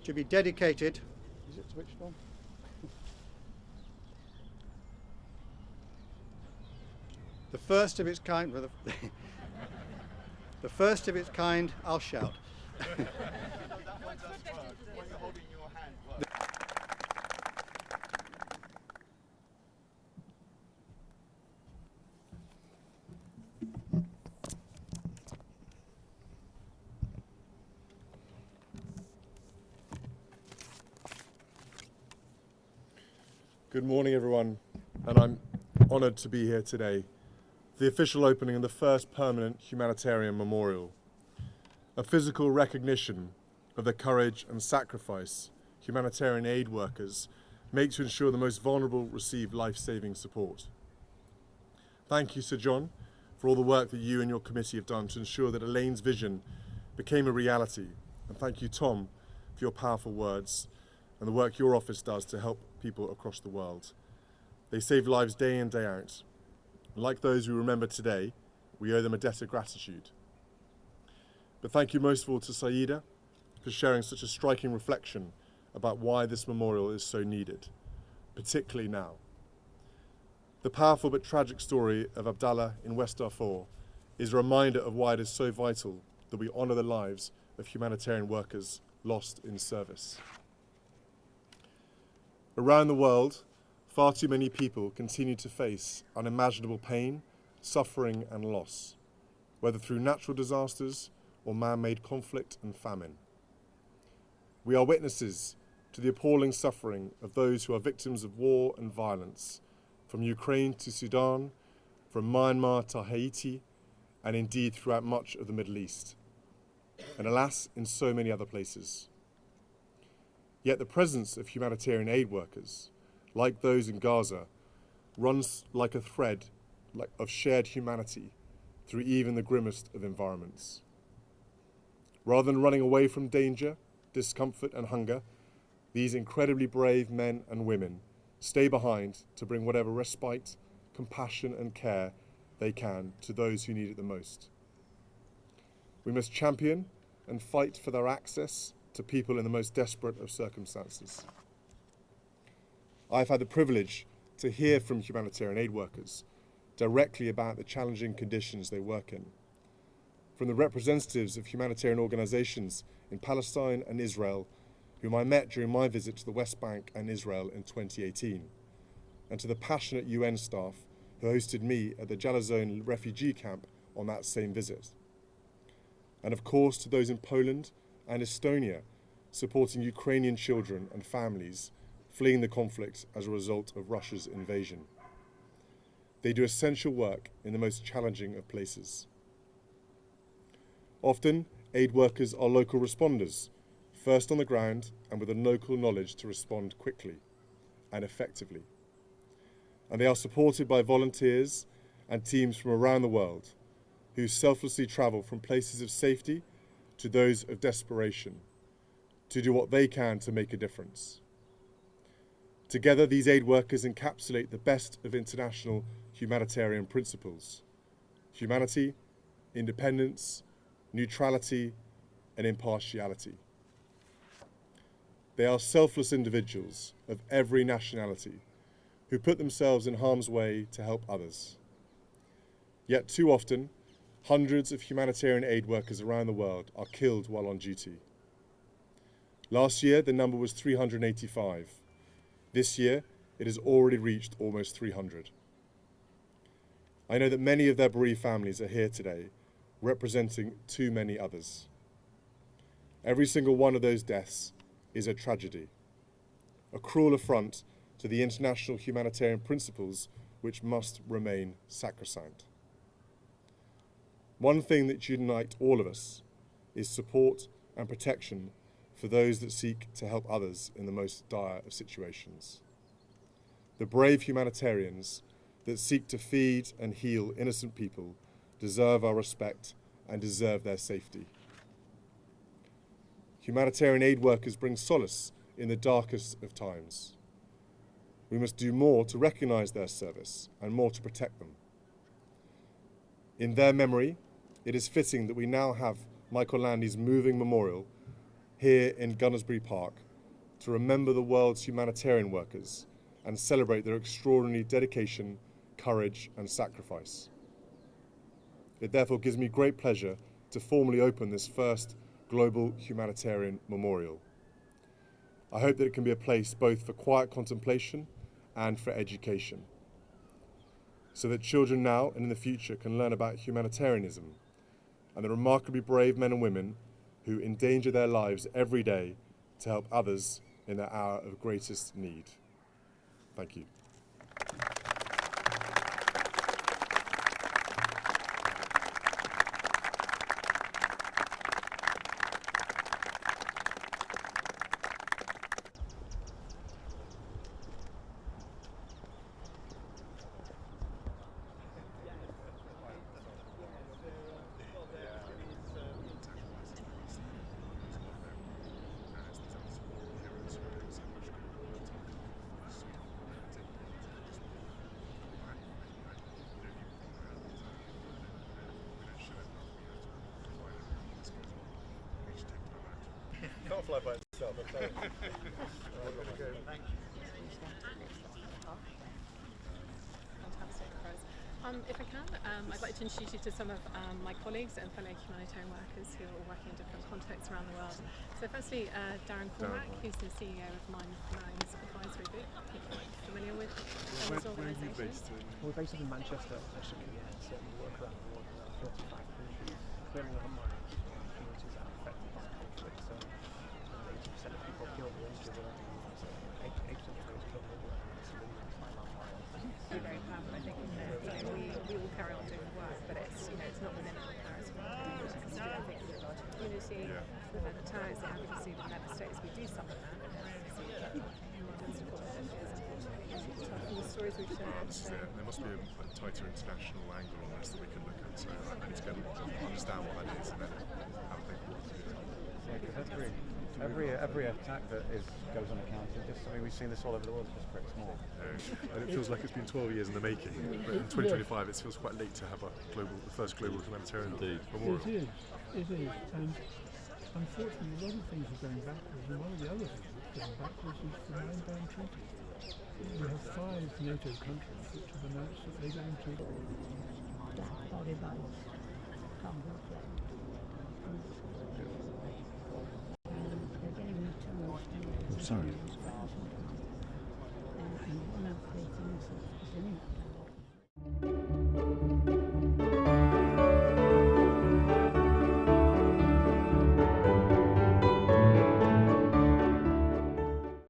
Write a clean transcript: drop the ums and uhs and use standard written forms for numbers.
to be dedicated. Is it switched on? The first of its kind. The first of its kind. I'll shout. Good morning, everyone, and I'm honoured to be here today. The official opening of the first permanent humanitarian memorial, a physical recognition of the courage and sacrifice humanitarian aid workers make to ensure the most vulnerable receive life-saving support. Thank you, Sir John, for all the work that you and your committee have done to ensure that Elaine's vision became a reality. And thank you, Tom, for your powerful words and the work your office does to help people across the world. They save lives day in, day out. And like those we remember today, we owe them a debt of gratitude. But thank you most of all to Saida for sharing such a striking reflection about why this memorial is so needed, particularly now. The powerful but tragic story of Abdallah in West Darfur is a reminder of why it is so vital that we honour the lives of humanitarian workers lost in service. Around the world, far too many people continue to face unimaginable pain, suffering and loss, whether through natural disasters or man-made conflict and famine. We are witnesses to the appalling suffering of those who are victims of war and violence, from Ukraine to Sudan, from Myanmar to Haiti, and indeed throughout much of the Middle East, and alas, in so many other places. Yet the presence of humanitarian aid workers, like those in Gaza, runs like a thread of shared humanity through even the grimmest of environments. Rather than running away from danger, discomfort and hunger, these incredibly brave men and women stay behind to bring whatever respite, compassion and care they can to those who need it the most. We must champion and fight for their access to people in the most desperate of circumstances. I've had the privilege to hear from humanitarian aid workers directly about the challenging conditions they work in. From the representatives of humanitarian organisations in Palestine and Israel, whom I met during my visit to the West Bank and Israel in 2018, and to the passionate UN staff who hosted me at the Jalazone refugee camp on that same visit. And of course to those in Poland and Estonia, supporting Ukrainian children and families fleeing the conflict as a result of Russia's invasion. They do essential work in the most challenging of places. Often, aid workers are local responders, first on the ground and with the local knowledge to respond quickly and effectively. And they are supported by volunteers and teams from around the world who selflessly travel from places of safety to those of desperation, to do what they can to make a difference. Together, these aid workers encapsulate the best of international humanitarian principles: humanity, independence, neutrality, and impartiality. They are selfless individuals of every nationality who put themselves in harm's way to help others. Yet too often, hundreds of humanitarian aid workers around the world are killed while on duty. Last year, the number was 385. This year, it has already reached almost 300. I know that many of their bereaved families are here today, representing too many others. Every single one of those deaths is a tragedy, a cruel affront to the international humanitarian principles which must remain sacrosanct. One thing that unites all of us is support and protection for those that seek to help others in the most dire of situations. The brave humanitarians that seek to feed and heal innocent people deserve our respect and deserve their safety. Humanitarian aid workers bring solace in the darkest of times. We must do more to recognise their service and more to protect them. In their memory, it is fitting that we now have Michael Landy's moving memorial here in Gunnersbury Park to remember the world's humanitarian workers and celebrate their extraordinary dedication, courage and sacrifice. It therefore gives me great pleasure to formally open this first Global Humanitarian Memorial. I hope that it can be a place both for quiet contemplation and for education, so that children now and in the future can learn about humanitarianism and the remarkably brave men and women who endanger their lives every day to help others in their hour of greatest need. Thank you. Can't fly by itself, I'm sorry. Fantastic, Chris. If I can, I'd like to introduce you to some of my colleagues and fellow humanitarian workers who are working in different contexts around the world. So firstly, Darren Cormack, who's the CEO of Mine's Advisory Group. People might be familiar with those organisations. We're based in Manchester, actually, so we work around the world, around 45 countries. Clearing up mines, communities that are affected by conflict, so 80% of people killed or injured, 8% of those killed were civilians by landmines. We're very proud, I think, we will carry on doing the work, but it's not within our comparison. I think with regard to the community, the humanitarians, the advocacy, the member states, we do some of that. The stories we've shared. There must be a tighter international angle on this that we can look at, so I need to go and understand what that is and then have a think what to do. Every attack that goes unaccounted, we've seen this all over the world, it's just pretty small. And it feels like it's been 12 years in the making, but in 2025 it feels quite late to have the first global humanitarian memorial. It is, and unfortunately a lot of things are going backwards, and one of the other things that's going backwards is the Nine-Band Treaty. We have 5 NATO countries which have announced that they're going to... Sorry.